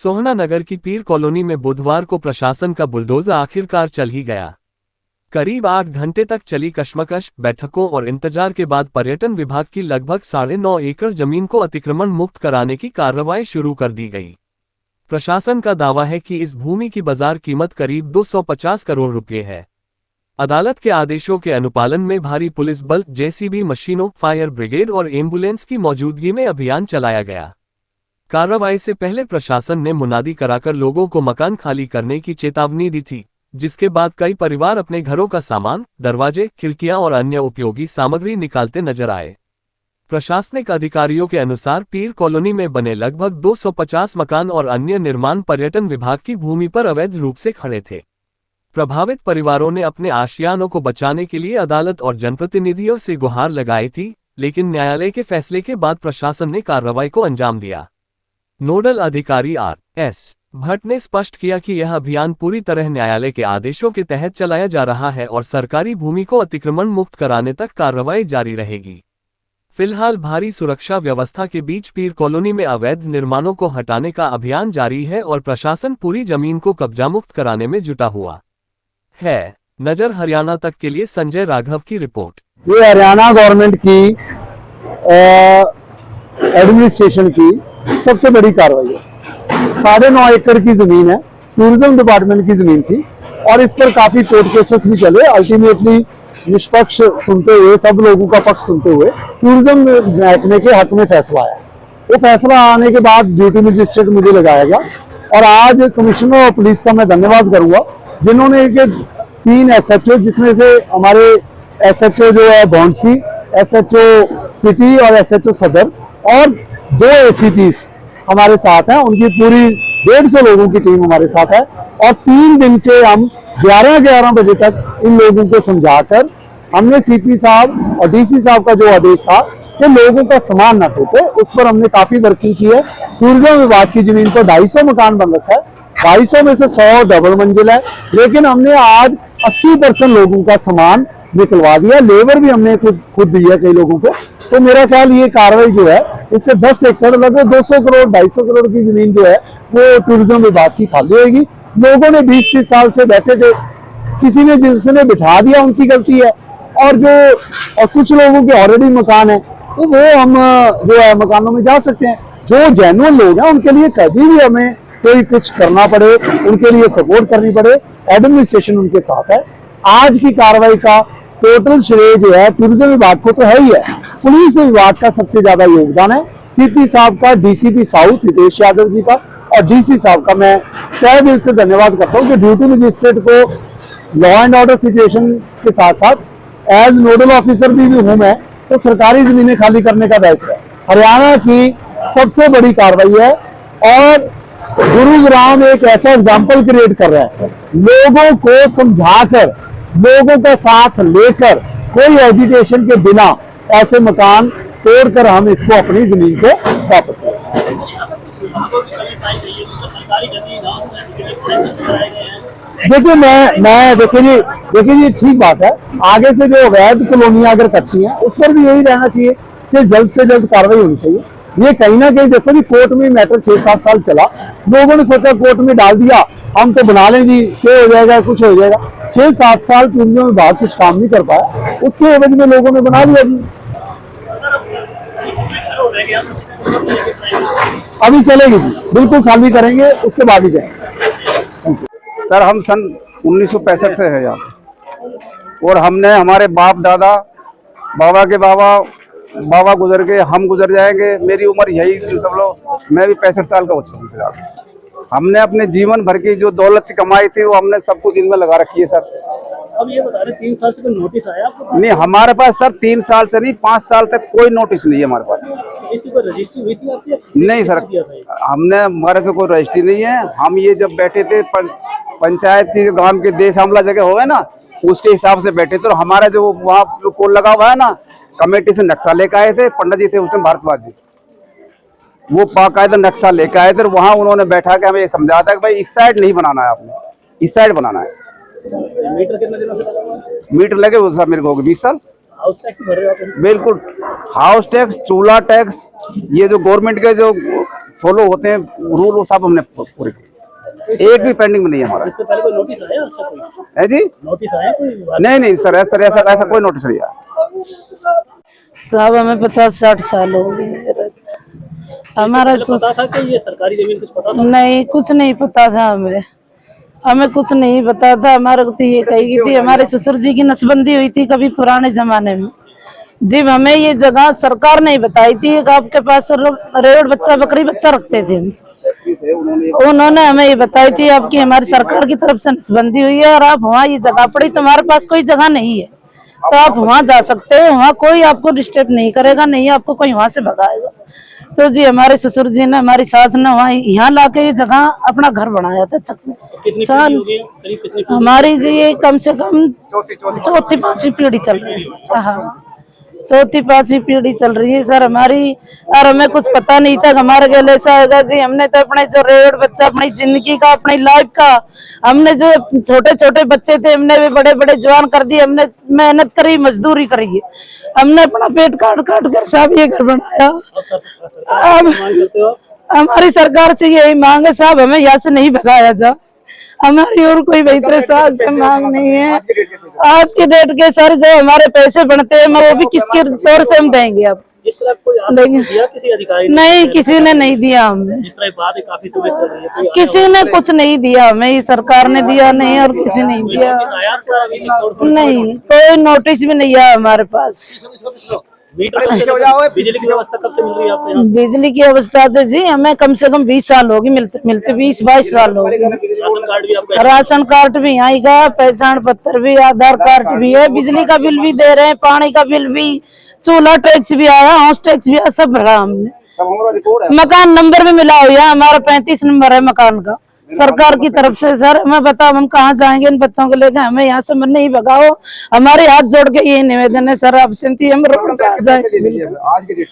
सोहना नगर की पीर कॉलोनी में बुधवार को प्रशासन का बुलडोजर आखिरकार चल ही गया। करीब 8 घंटे तक चली कश्मकश, बैठकों और इंतजार के बाद पर्यटन विभाग की लगभग 9.5 एकड़ जमीन को अतिक्रमण मुक्त कराने की कार्रवाई शुरू कर दी गई। प्रशासन का दावा है कि इस भूमि की बाजार कीमत करीब 250 करोड़ रुपये है। अदालत के आदेशों के अनुपालन में भारी पुलिस बल, जेसीबी मशीनों, फायर ब्रिगेड और एम्बुलेंस की मौजूदगी में अभियान चलाया गया। कार्रवाई से पहले प्रशासन ने मुनादी कराकर लोगों को मकान खाली करने की चेतावनी दी थी, जिसके बाद कई परिवार अपने घरों का सामान, दरवाजे, खिड़कियां और अन्य उपयोगी सामग्री निकालते नजर आए। प्रशासनिक अधिकारियों के अनुसार पीर कॉलोनी में बने लगभग 250 मकान और अन्य निर्माण पर्यटन विभाग की भूमि पर अवैध रूप से खड़े थे। प्रभावित परिवारों ने अपने आशियानों को बचाने के लिए अदालत और जनप्रतिनिधियों से गुहार लगाई थी, लेकिन न्यायालय के फैसले के बाद प्रशासन ने कार्रवाई को अंजाम दिया। नोडल अधिकारी आर.एस. भट्ट ने स्पष्ट किया कि यह अभियान पूरी तरह न्यायालय के आदेशों के तहत चलाया जा रहा है और सरकारी भूमि को अतिक्रमण मुक्त कराने तक कार्रवाई जारी रहेगी। फिलहाल भारी सुरक्षा व्यवस्था के बीच पीर कॉलोनी में अवैध निर्माणों को हटाने का अभियान जारी है और प्रशासन पूरी जमीन को कब्जा मुक्त कराने में जुटा हुआ है। नजर हरियाणा तक के लिए संजय राघव की रिपोर्ट। ये हरियाणा गवर्नमेंट की एडमिनिस्ट्रेशन की सबसे बड़ी कार्रवाई है। 9.5 एकड़ की जमीन है, टूरिज्म डिपार्टमेंट की जमीन थी और इस पर काफी कोर्ट केसेस भी चले। अल्टीमेटली निष्पक्ष सुनते हुए, सब लोगों का पक्ष सुनते हुए टूरिज्म महकमे के हक में फैसला आया। वो फैसला आने के बाद ड्यूटी मजिस्ट्रेट मुझे लगाया गया और आज कमिश्नर ऑफ पुलिस का मैं धन्यवाद करूंगा, जिन्होंने 3 SHO, जिसमें से हमारे SHO जो है भौंसी, SHO सिटी और SHO सदर और 2 ACPs हमारे साथ हैं। उनकी पूरी 150 लोगों की टीम हमारे साथ है और 3 दिन से हम 11 बजे तक इन लोगों को समझाकर हमने CP साहब और DC साहब का जो आदेश था कि लोगों का सामान न टूटे, उस पर हमने काफी वर्किंग की है। टूरिज्म विभाग की जमीन पर 250 मकान बन रखा है, 250 में से 100 डबल मंजिल है, लेकिन हमने आज 80% लोगों का सामान निकलवा दिया। लेबर भी हमने खुद दी है कई लोगों को। तो मेरा ख्याल ये कार्रवाई जो है, इससे 10 एकड़ लगभग 200 करोड़ 250 करोड़ की जमीन जो है वो टूरिज्म विभाग की खाली होगी। लोगों ने 20-30 साल से बैठे थे, किसी ने जिसने बिठा दिया उनकी गलती है, और कुछ लोगों के ऑलरेडी मकान है तो वो हम जो है मकानों में जा सकते हैं। जो जेन्युइन लोग हैं उनके लिए कभी भी हमें कोई कुछ करना पड़े, उनके लिए सपोर्ट करनी पड़े, एडमिनिस्ट्रेशन उनके साथ है। आज की कार्रवाई का टोटल श्रेय जो है टूरिज्म विभाग को तो है ही है, पुलिस विभाग का सबसे ज्यादा योगदान है। CP साहब का, DCP साउथ हितेश यादव जी का और DC साहब का मैं तहे दिल से धन्यवाद करता हूँ कि ड्यूटी मजिस्ट्रेट को लॉ एंड ऑर्डर सिचुएशन के साथ साथ एज नोडल ऑफिसर भी हूँ मैं, तो सरकारी जमीनें खाली करने का दायित्व है। हरियाणा की सबसे बड़ी कार्रवाई है और गुरुग्राम एक ऐसा एग्जाम्पल क्रिएट कर रहा है। लोगों को समझाकर, लोगों का साथ लेकर, कोई एजिटेशन के बिना ऐसे मकान तोड़कर हम इसको अपनी जमीन को वापस देखिए जी ठीक बात है। आगे से जो अवैध कॉलोनियां अगर कटती हैं उस पर भी यही रहना चाहिए कि जल्द से जल्द कार्रवाई होनी चाहिए। ये कहीं ना कहीं देखो जी, कोर्ट में मैटर 6-7 साल चला, लोगों ने सोचा कोर्ट में डाल दिया, हम तो बना लें जी, स्टे हो जाएगा, कुछ हो जाएगा। 6-7 साल टूरिज्म विभाग कुछ काम नहीं कर पाया, उसके एवज में लोगों ने बना लिया जी। अभी चलेगी जी, बिल्कुल खाली करेंगे, उसके बाद ही जाएंगे। सर हम सन 1965 से है यहाँ और हमने हमारे बाप दादा, बाबा के बाबा गुजर गए, हम गुजर जाएंगे। मेरी उम्र यही सब लोग, मैं भी 65 साल का बच्चा हूँ। हमने अपने जीवन भर की जो दौलत कमाई थी वो हमने सब कुछ इनमें लगा रखी है सर। अब ये बता रहे 3 साल से कोई नोटिस आया आपको? नहीं, हमारे पास सर 3 साल से नहीं, 5 साल तक कोई नोटिस नहीं है हमारे पास। इसकी कोई रजिस्ट्री हुई थी आपकी? नहीं सर, हमारे से कोई रजिस्ट्री नहीं है। हम ये जब बैठे थे पंचायत की गांव के देश आमला जगह हो है ना, उसके हिसाब से बैठे थे। और हमारा जो वहाँ जो पोल लगा हुआ है ना, कमेटी से नक्शा लेकर आए थे, पंडित जी थे उसमें भारद्वाज जी, वो बाकायदा नक्शा लेकर आए थे। वहाँ उन्होंने बैठा के हमें ये समझा था कि भाई इस साइड नहीं बनाना है, आपने इस साइड बनाना है। मीटर कितने दिनों से लगा हुआ है? मीटर लगे हुए सर मेरे को 20 साल। हाउस टैक्स भर रहे हो आप? बिल्कुल, हाउस टैक्स, चूल्हा टैक्स, ये जो गवर्नमेंट के जो फॉलो होते हैं रूल, वो सब हमने पूरे किए, एक भी पेंडिंग में नहीं है हमारा। इससे पहले कोई नोटिस आया उसका कोई है जी? नोटिस आया कोई विभाग? नहीं सर, ऐसा कोई नोटिस नहीं आया। साहब हमें 50-60 साल हो गए। हमारा पहले पता था कि ये सरकारी जमीन कुछ पता था? नहीं, कुछ नहीं पता था हमें कुछ नहीं पता था। हमारे को तो ये कही गई थी, हमारे ससुर जी की नसबंदी हुई थी कभी पुराने जमाने में, जब हमें ये जगह सरकार ने बताई थी कि आपके पास रेवड़ बच्चा बकरी बच्चा रखते थे, उन्होंने हमें ये बताई थी आपकी हमारी सरकार की तरफ से नसबंदी हुई है और आप वहाँ ये जगह पड़ी, तुम्हारे पास कोई जगह नहीं है तो आप वहाँ जा सकते हो, वहाँ कोई आपको डिस्टर्ब नहीं करेगा, नहीं आपको कोई वहाँ से भगाएगा। तो जी हमारे ससुर जी ने, हमारी सास ने वहाँ यहाँ लाके ये जगह अपना घर बनाया था चक में। कितनी साल पीढ़ी हो गई है? करीब कितनी पीढ़ी? हमारी जी ये कम से कम चौथी पांचवी पीढ़ी चल रही है। हाँ, चौथी पांचवी पीढ़ी चल रही है सर हमारी, और हमें कुछ पता नहीं था हमारे गले ऐसा होगा जी। हमने तो अपने जो रेवड़ बच्चा अपनी जिंदगी का, अपनी लाइफ का, हमने जो छोटे छोटे बच्चे थे हमने भी बड़े बड़े जवान कर दिए, हमने मेहनत करी, मजदूरी करी है, हमने अपना पेट काट काट कर साहब ये घर बनाया। अब मांग करते हो आप? हमारी सरकार से यही मांग है साहब, हमें यहाँ से नहीं भगाया जा, हमारी और कोई बेहतर साहब से मांग नहीं है। आज के डेट के सर जो हमारे पैसे बनते हैं वो भी किसके तौर से हम देंगे अब? इस तरह कोई आश्वासन दिया किसी अधिकारी ने? नहीं, किसी ने नहीं दिया हमें, इस तरह बात है काफी समय चल रही है, कोई किसी ने कुछ नहीं दिया हमें, ये सरकार ने दिया नहीं और किसी ने नहीं दिया। नोटिस आया आपका अभी तक? नहीं, कोई नोटिस भी नहीं आया हमारे पास। मीटर कब से बिजली की व्यवस्था कब से मिल रही है आपको यहाँ? बिजली की अवस्था तो जी हमें कम से कम 20 साल होगी, मिलते मिलते 20-22 साल हो गए। राशन कार्ड भी आपका? राशन कार्ड भी यहाँ का, पहचान पत्र भी, आधार कार्ड भी है, बिजली का बिल भी दे रहे हैं, पानी का बिल भी, चूल्हा टैक्स भी आया, हाउस टैक्स भी आया, सब भरा हमने। मकान नंबर भी मिला हुआ, हमारा 35 नंबर है मकान का सरकार की तरफ से। सर हमें बताओ हम कहाँ जाएंगे इन बच्चों को लेकर, हमें यहाँ से नहीं भगाओ, हमारे हाथ जोड़ के ये निवेदन है सर आपसे, हम रोड कहाँ जाएंगे।